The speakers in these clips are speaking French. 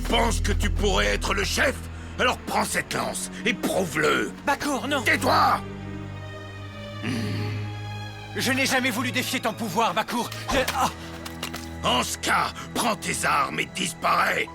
penses que tu pourrais être le chef? Alors prends cette lance et prouve-le. Bakour, non! Tais-toi! Je n'ai jamais voulu défier ton pouvoir, Bakour. En ce cas, prends tes armes et disparais.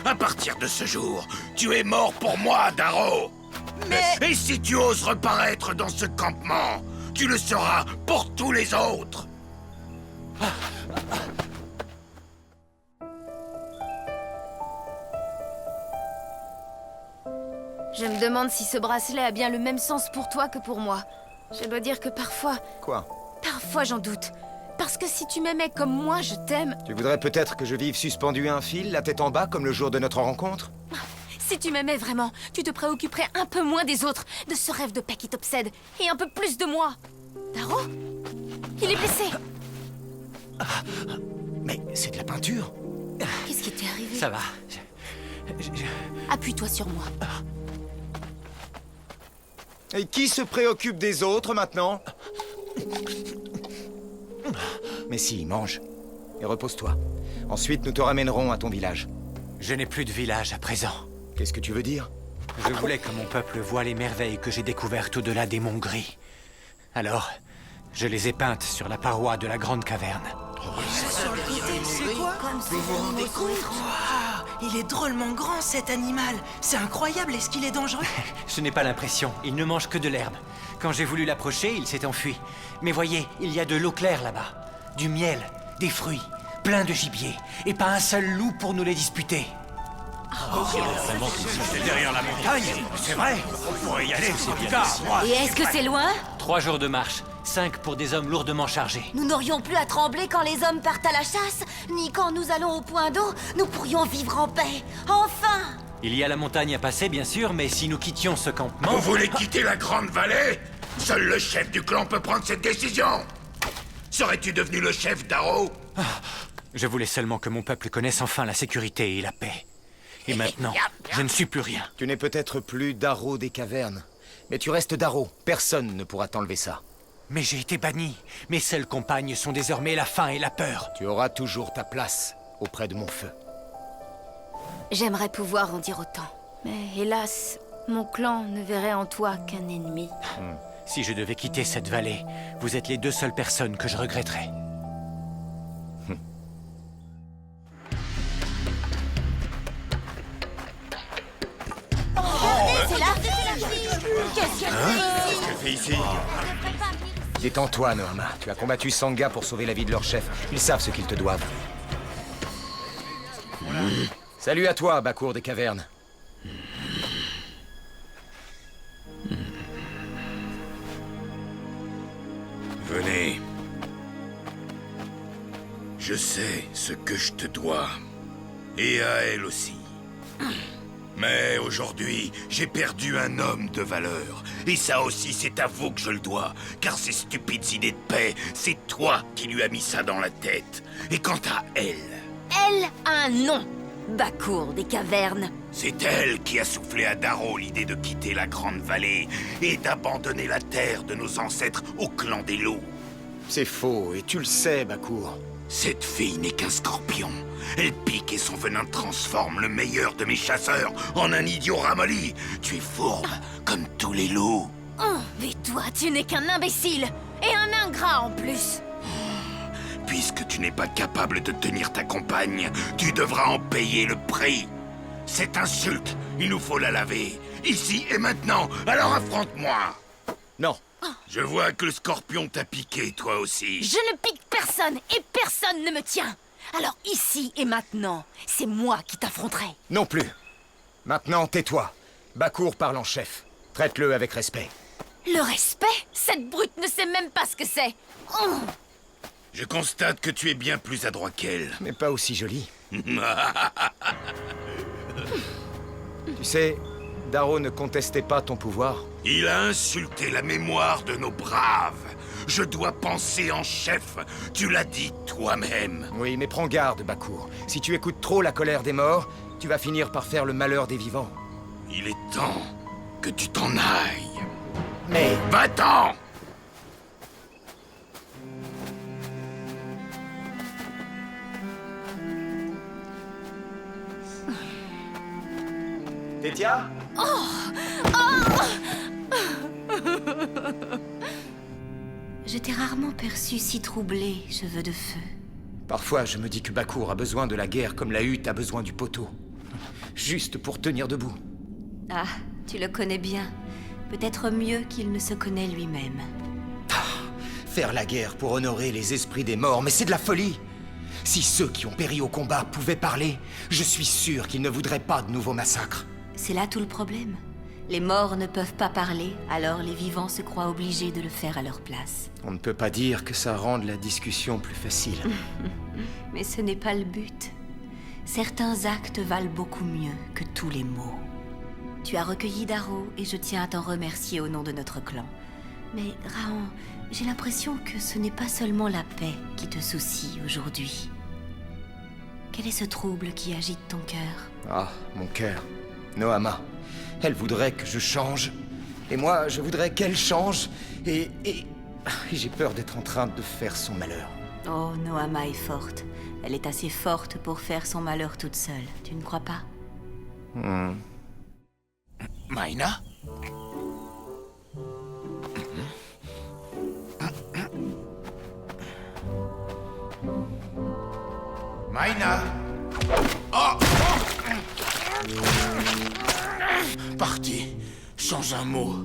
À partir de ce jour, tu es mort pour moi, Darrow. Mais... Et si tu oses reparaître dans ce campement, tu le seras pour tous les autres. Je me demande si ce bracelet a bien le même sens pour toi que pour moi. Je dois dire que parfois... Quoi? Parfois j'en doute. Parce que si tu m'aimais comme moi, je t'aime. Tu voudrais peut-être que je vive suspendu à un fil, la tête en bas, comme le jour de notre rencontre? Si tu m'aimais vraiment, tu te préoccuperais un peu moins des autres, de ce rêve de paix qui t'obsède, et un peu plus de moi. Darrow? Il est blessé. Mais c'est de la peinture. Qu'est-ce qui t'est arrivé? Ça va. Appuie-toi sur moi. Et qui se préoccupe des autres maintenant? Mais si, mange. Et repose-toi. Ensuite, nous te ramènerons à ton village. Je n'ai plus de village à présent. Qu'est-ce que tu veux dire? Je voulais que mon peuple voie les merveilles que j'ai découvertes au-delà des monts gris. Alors, je les ai peintes sur la paroi de la grande caverne. C'est quoi? Vous vous rendez compte? Il est drôlement grand, cet animal. C'est incroyable, est-ce qu'il est dangereux? Je n'ai pas l'impression, il ne mange que de l'herbe. Quand j'ai voulu l'approcher, il s'est enfui. Mais voyez, il y a de l'eau claire là-bas. Du miel, des fruits, plein de gibier. Et pas un seul loup pour nous les disputer. C'est derrière la montagne. C'est vrai. On pourrait y aller. En tout cas, moi... Et est-ce que c'est loin? 3 jours de marche, 5 pour des hommes lourdement chargés. Nous n'aurions plus à trembler quand les hommes partent à la chasse, ni quand nous allons au point d'eau. Nous pourrions vivre en paix. Enfin! Il y a la montagne à passer, bien sûr, mais si nous quittions ce campement... Vous voulez quitter la Grande Vallée? Seul le chef du clan peut prendre cette décision. Serais-tu devenu le chef, Darrow? Je voulais seulement que mon peuple connaisse enfin la sécurité et la paix. Et maintenant, je ne suis plus rien. Tu n'es peut-être plus Darrow des cavernes. Mais tu restes Darrow. Personne ne pourra t'enlever ça. Mais j'ai été banni. Mes seules compagnes sont désormais la faim et la peur. Tu auras toujours ta place auprès de mon feu. J'aimerais pouvoir en dire autant. Mais hélas, mon clan ne verrait en toi qu'un ennemi. Si je devais quitter cette vallée, vous êtes les 2 seules personnes que je regretterais. C'est là! Qu'est-ce qu'elle fait? Qu'est-ce qu'elle fait ici? Détends-toi, Noama. Tu as combattu Sangha pour sauver la vie de leur chef. Ils savent ce qu'ils te doivent. Salut à toi, Bakour des cavernes. Venez. Je sais ce que je te dois. Et à elle aussi. Mais aujourd'hui, j'ai perdu un homme de valeur. Et ça aussi, c'est à vous que je le dois. Car ces stupides idées de paix, c'est toi qui lui as mis ça dans la tête. Et quant à elle, Elle a un nom! Bakour des cavernes. c'est elle qui a soufflé à Darrow l'idée de quitter la Grande Vallée et d'abandonner la terre de nos ancêtres au clan des loups. C'est faux, et tu le sais, Bakour. Cette fille n'est qu'un scorpion. Elle pique et son venin transforme le meilleur de mes chasseurs en un idiot ramolli. Tu es fourbe, comme tous les loups. Oh, mais toi, tu n'es qu'un imbécile! Et un ingrat en plus! Puisque tu n'es pas capable de tenir ta compagne, tu devras en payer le prix. Cette insulte, il nous faut la laver. Ici et maintenant, alors affronte-moi. Non. Je vois que le scorpion t'a piqué, toi aussi. Je ne pique personne et personne ne me tient! Alors ici et maintenant, c'est moi qui t'affronterai. Non plus. Maintenant, tais-toi. Bakour parle en chef. Traite-le avec respect. Le respect? Cette brute ne sait même pas ce que c'est. Oh, Je constate que tu es bien plus adroit qu'elle. Mais pas aussi joli. Tu sais, Darrow ne contestait pas ton pouvoir. Il a insulté la mémoire de nos braves. Je dois penser en chef. Tu l'as dit toi-même. Oui, mais prends garde, Bakour. Si tu écoutes trop la colère des morts, tu vas finir par faire le malheur des vivants. Il est temps que tu t'en ailles. Mais... Va-t'en! Tétia? Je t'ai rarement perçu si troublé, cheveux de feu. Parfois, je me dis que Bakour a besoin de la guerre comme la hutte a besoin du poteau. Juste pour tenir debout. Ah, tu le connais bien. Peut-être mieux qu'il ne se connaît lui-même. Faire la guerre pour honorer les esprits des morts, mais c'est de la folie! Si ceux qui ont péri au combat pouvaient parler, je suis sûr qu'ils ne voudraient pas de nouveaux massacres. C'est là tout le problème. Les morts ne peuvent pas parler, alors les vivants se croient obligés de le faire à leur place. On ne peut pas dire que ça rende la discussion plus facile. Mais ce n'est pas le but. Certains actes valent beaucoup mieux que tous les mots. Tu as recueilli Darrow et je tiens à t'en remercier au nom de notre clan. Mais Raon, j'ai l'impression que ce n'est pas seulement la paix qui te soucie aujourd'hui. Quel est ce trouble qui agite ton cœur? Ah, mon cœur. Nohama. Elle voudrait que je change. Et moi, je voudrais qu'elle change. Et j'ai peur d'être en train de faire son malheur. Oh, Nohama est forte. Elle est assez forte pour faire son malheur toute seule. Tu ne crois pas? Maïna? Maïna? Oh! Parti, sans un mot.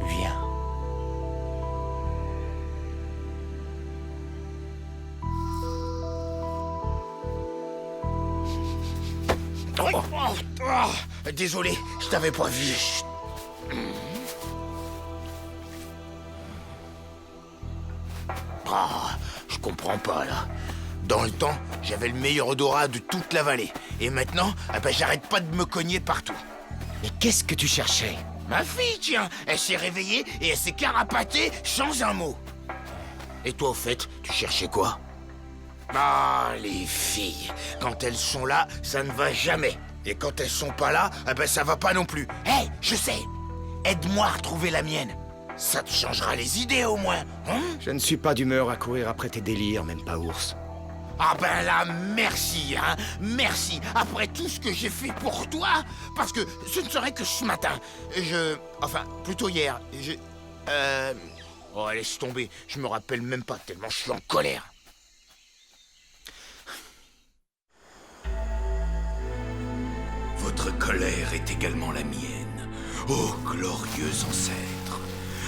Viens. Désolé, je t'avais pas vu. Je comprends pas là. Dans le temps, j'avais le meilleur odorat de toute la vallée. Et maintenant, j'arrête pas de me cogner partout. Mais qu'est-ce que tu cherchais? Ma fille, tiens, elle s'est réveillée et elle s'est carapatée sans un mot. Et toi, au fait, tu cherchais quoi? Ah, les filles, quand elles sont là, ça ne va jamais. Et quand elles sont pas là, ça va pas non plus. Hé, je sais, aide-moi à retrouver la mienne. Ça te changera les idées au moins, hein? Je ne suis pas d'humeur à courir après tes délires, même pas ours. Ah ben là, merci, hein, merci. Après tout ce que j'ai fait pour toi, parce que ce ne serait que ce matin. Enfin, plutôt hier, Oh, laisse tomber, je me rappelle même pas tellement je suis en colère. Votre colère est également la mienne, ô glorieux ancêtre.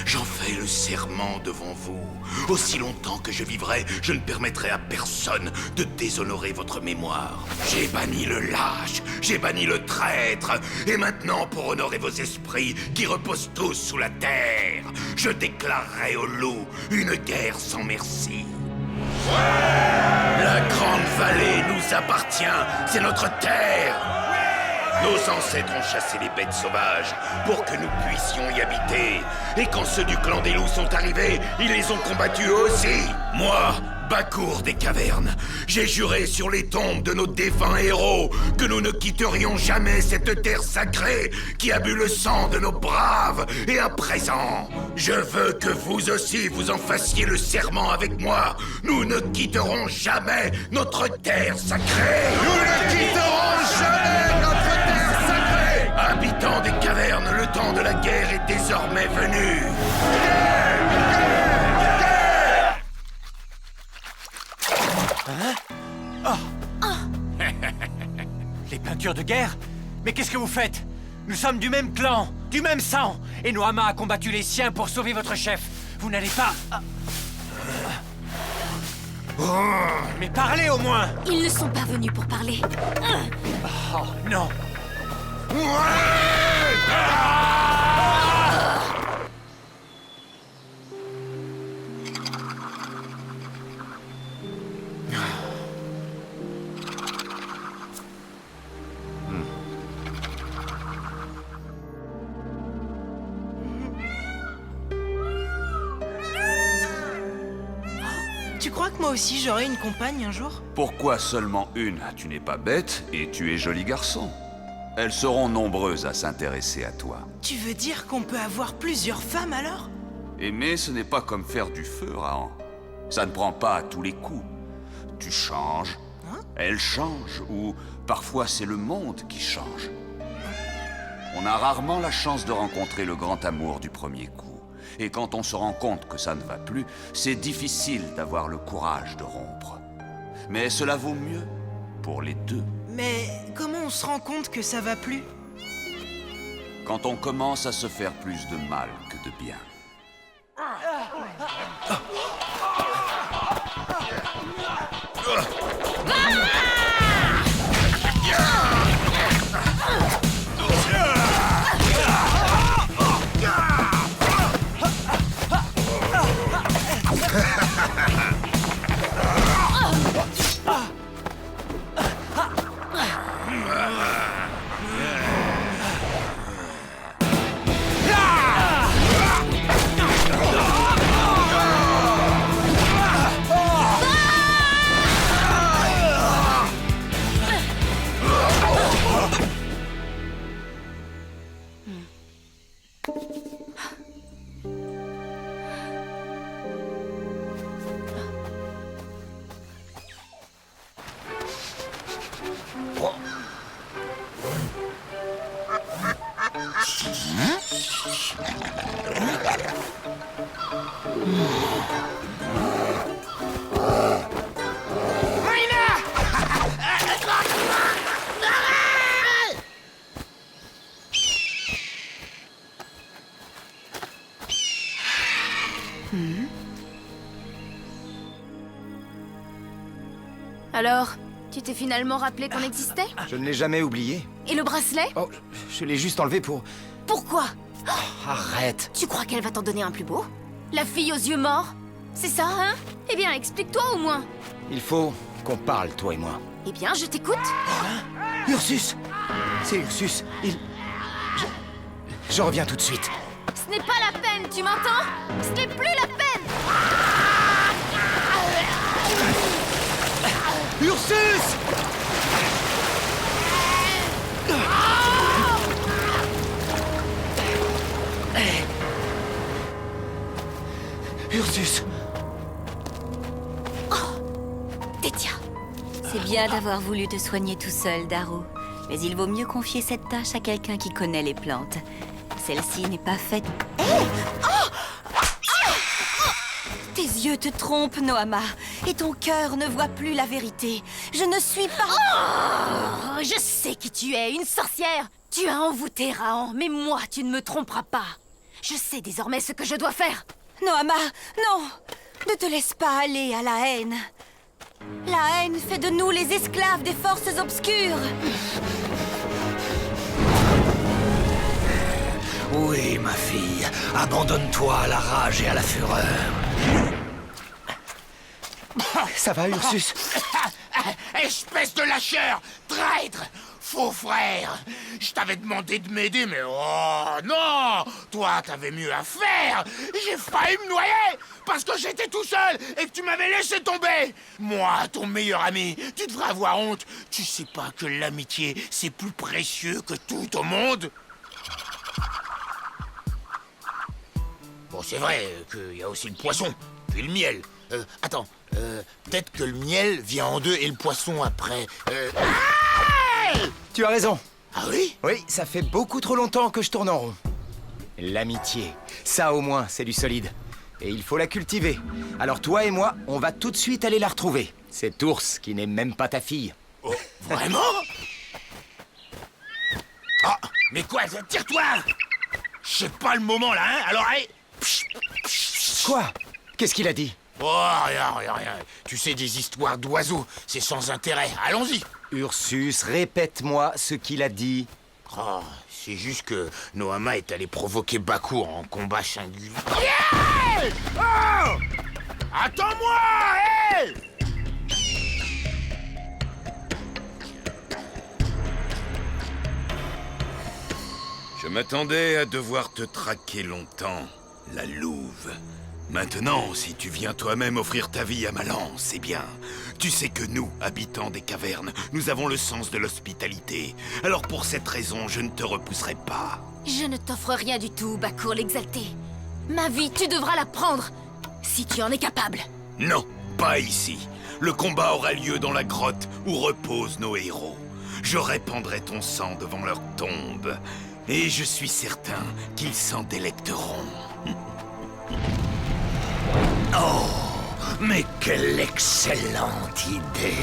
J'en fais le serment devant vous. Aussi longtemps que je vivrai, je ne permettrai à personne de déshonorer votre mémoire. J'ai banni le lâche, j'ai banni le traître, et maintenant, pour honorer vos esprits qui reposent tous sous la terre, je déclarerai aux loups une guerre sans merci. La grande vallée nous appartient, c'est notre terre. Nos ancêtres ont chassé les bêtes sauvages pour que nous puissions y habiter. Et quand ceux du clan des loups sont arrivés, ils les ont combattus aussi. Moi, Bakour des cavernes, j'ai juré sur les tombes de nos défunts héros que nous ne quitterions jamais cette terre sacrée qui a bu le sang de nos braves. Et à présent, je veux que vous aussi vous en fassiez le serment avec moi. Nous ne quitterons jamais notre terre sacrée. Nous ne quitterons jamais notre terre sacrée. Habitants des cavernes, le temps de la guerre est désormais venu. Hein? Oh! Les peintures de guerre? Mais qu'est-ce que vous faites? Nous sommes du même clan, du même sang, et Nohama a combattu les siens pour sauver votre chef. Vous n'allez pas... Mais parlez au moins! Ils ne sont pas venus pour parler. Oh, non! Tu crois que moi aussi j'aurai une compagne un jour? Pourquoi seulement une? Tu n'es pas bête et tu es joli garçon. Elles seront nombreuses à s'intéresser à toi. Tu veux dire qu'on peut avoir plusieurs femmes alors? Aimer, ce n'est pas comme faire du feu, Rahan. Ça ne prend pas à tous les coups. Tu changes, elle change, ou parfois c'est le monde qui change. On a rarement la chance de rencontrer le grand amour du premier coup. Et quand on se rend compte que ça ne va plus, c'est difficile d'avoir le courage de rompre. Mais cela vaut mieux pour les deux. Mais comment on se rend compte que ça va plus? Quand on commence à se faire plus de mal que de bien. Alors, tu t'es finalement rappelé qu'on existait? Je ne l'ai jamais oublié. Et le bracelet? Oh, je l'ai juste enlevé pour... Pourquoi? Arrête. Tu crois qu'elle va t'en donner un plus beau? La fille aux yeux morts? C'est ça, hein? Eh bien, explique-toi au moins. Il faut qu'on parle, toi et moi. Eh bien, je t'écoute. Ursus! C'est Ursus. Je reviens tout de suite. Ce n'est pas la peine, tu m'entends? Ce n'est plus la peine! Ursus! Ursus! Tétia! C'est bien d'avoir voulu te soigner tout seul, Darrow. Mais il vaut mieux confier cette tâche à quelqu'un qui connaît les plantes. Celle-ci n'est pas faite... Tes yeux te trompent, Noama. Et ton cœur ne voit plus la vérité. Je ne suis pas... Oh, je sais qui tu es, une sorcière! Tu as envoûté Rahan, mais moi, tu ne me tromperas pas. Je sais désormais ce que je dois faire. Noama, non! Ne te laisse pas aller à la haine. La haine fait de nous les esclaves des forces obscures. Oui, ma fille. Abandonne-toi à la rage et à la fureur. Ça va, Ursus? Espèce de lâcheur! Traître! Faux frère! Je t'avais demandé de m'aider, mais oh non! Toi, t'avais mieux à faire! J'ai failli me noyer! Parce que j'étais tout seul et que tu m'avais laissé tomber! Moi, ton meilleur ami, tu devrais avoir honte! Tu sais pas que l'amitié, c'est plus précieux que tout au monde? Bon, c'est vrai qu'il y a aussi le poisson, puis le miel. Attends, peut-être que le miel vient en deux et le poisson après. Tu as raison. Ah oui? Oui, ça fait beaucoup trop longtemps que je tourne en rond. L'amitié, ça au moins, c'est du solide. Et il faut la cultiver. Alors toi et moi, on va tout de suite aller la retrouver. Cet ours qui n'est même pas ta fille. Oh, vraiment? Ah, mais quoi? Tire-toi! C'est pas le moment là, hein? Alors allez! Quoi? Qu'est-ce qu'il a dit? Oh, rien. Tu sais, des histoires d'oiseaux, c'est sans intérêt. Allons-y! Ursus, répète-moi ce qu'il a dit. Oh, c'est juste que Noama est allé provoquer Baku en combat singulier. Oh! Attends-moi! Hey! Je m'attendais à devoir te traquer longtemps, la louve. Maintenant, si tu viens toi-même offrir ta vie à ma lance, eh bien, tu sais que nous, habitants des cavernes, nous avons le sens de l'hospitalité. Alors pour cette raison, je ne te repousserai pas. Je ne t'offre rien du tout, Bakour l'exalté. Ma vie, tu devras la prendre, si tu en es capable. Non, pas ici. Le combat aura lieu dans la grotte où reposent nos héros. Je répandrai ton sang devant leur tombe. Et je suis certain qu'ils s'en délecteront. Oh, mais quelle excellente idée!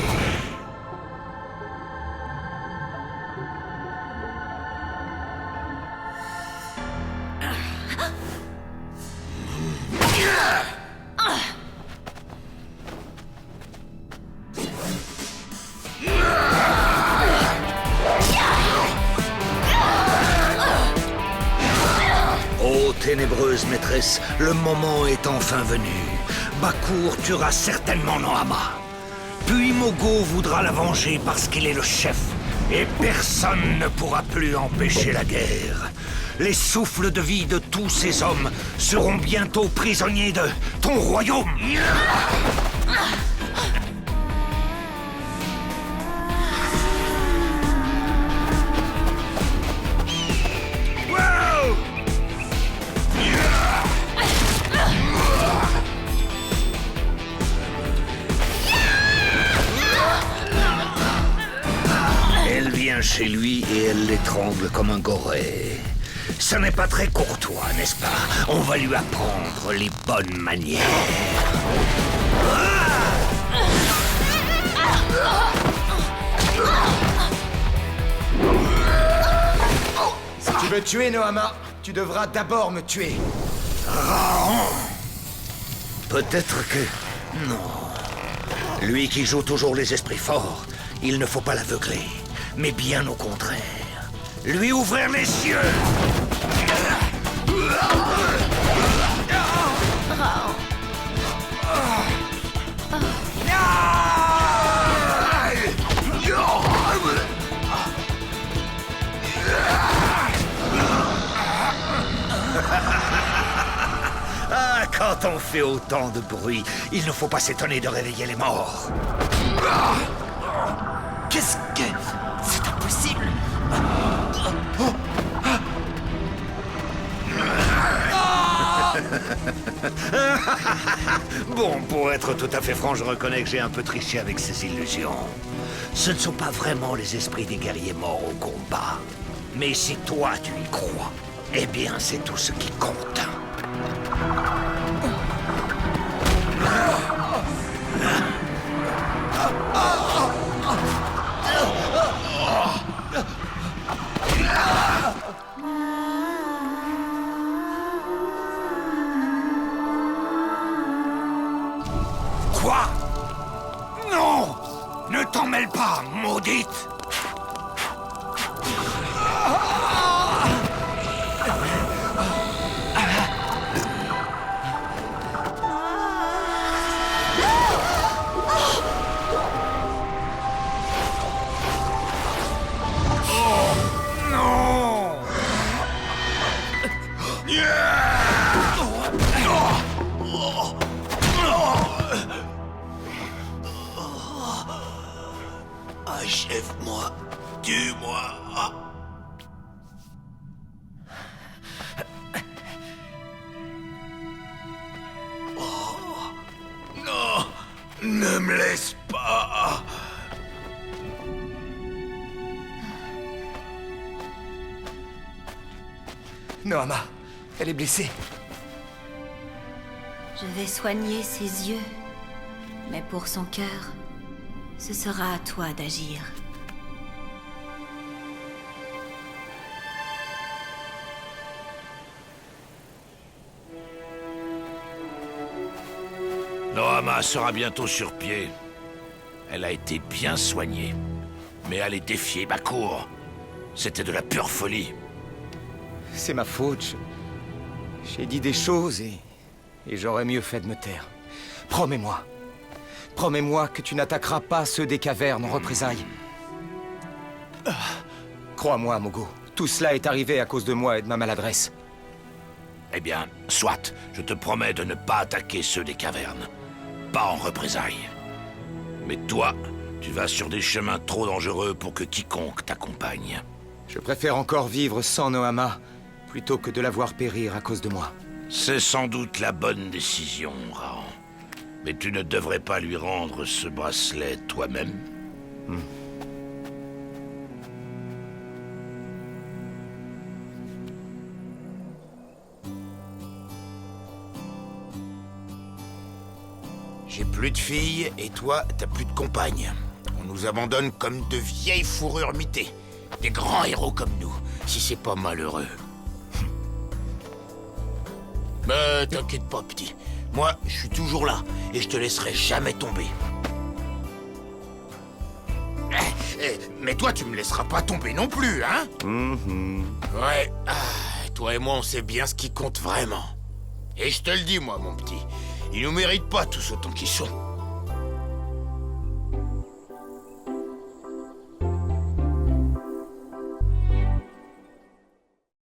Ô ténébreuse maîtresse, le moment est enfin venu. Bakour tuera certainement Nohama. Puis Mogo voudra la venger parce qu'il est le chef. Et personne ne pourra plus empêcher la guerre. Les souffles de vie de tous ces hommes seront bientôt prisonniers de ton royaume. Elle vient chez lui et elle l'étrangle comme un goré. Ce n'est pas très courtois, n'est-ce pas? On va lui apprendre les bonnes manières. Si tu veux tuer Nohama, tu devras d'abord me tuer. Raon! Peut-être que... non. Lui qui joue toujours les esprits forts, il ne faut pas l'aveugler, mais bien au contraire. Lui ouvrir les yeux! Ah, quand on fait autant de bruit, il ne faut pas s'étonner de réveiller les morts. Qu'est-ce que... C'est impossible. Bon, pour être tout à fait franc, je reconnais que j'ai un peu triché avec ces illusions. Ce ne sont pas vraiment les esprits des guerriers morts au combat. Mais si toi tu y crois, eh bien c'est tout ce qui compte. Quoi? Non! Ne t'en mêle pas, maudite! Achève-moi, tue-moi. Oh, non, ne me laisse pas. Nohama, elle est blessée. Je vais soigner ses yeux. Mais pour son cœur, ce sera à toi d'agir. Nohama sera bientôt sur pied. Elle a été bien soignée. Mais aller défier Bakour, c'était de la pure folie. C'est ma faute. J'ai dit des choses et j'aurais mieux fait de me taire. Promets-moi. Promets-moi que tu n'attaqueras pas ceux des cavernes en représailles. Crois-moi, Mogo. Tout cela est arrivé à cause de moi et de ma maladresse. Eh bien, soit, je te promets de ne pas attaquer ceux des cavernes. Pas en représailles. Mais toi, tu vas sur des chemins trop dangereux pour que quiconque t'accompagne. Je préfère encore vivre sans Nohama, plutôt que de la voir périr à cause de moi. C'est sans doute la bonne décision, Rahan. Mais tu ne devrais pas lui rendre ce bracelet toi-même. J'ai plus de filles et toi, t'as plus de compagnes. On nous abandonne comme de vieilles fourrures mitées. Des grands héros comme nous, si c'est pas malheureux. Mais t'inquiète pas, petit. Moi, je suis toujours là et je te laisserai jamais tomber. Mais toi, tu me laisseras pas tomber non plus, hein? Ouais, toi et moi, on sait bien ce qui compte vraiment. Et je te le dis, moi, mon petit, ils nous méritent pas tous autant qu'ils sont.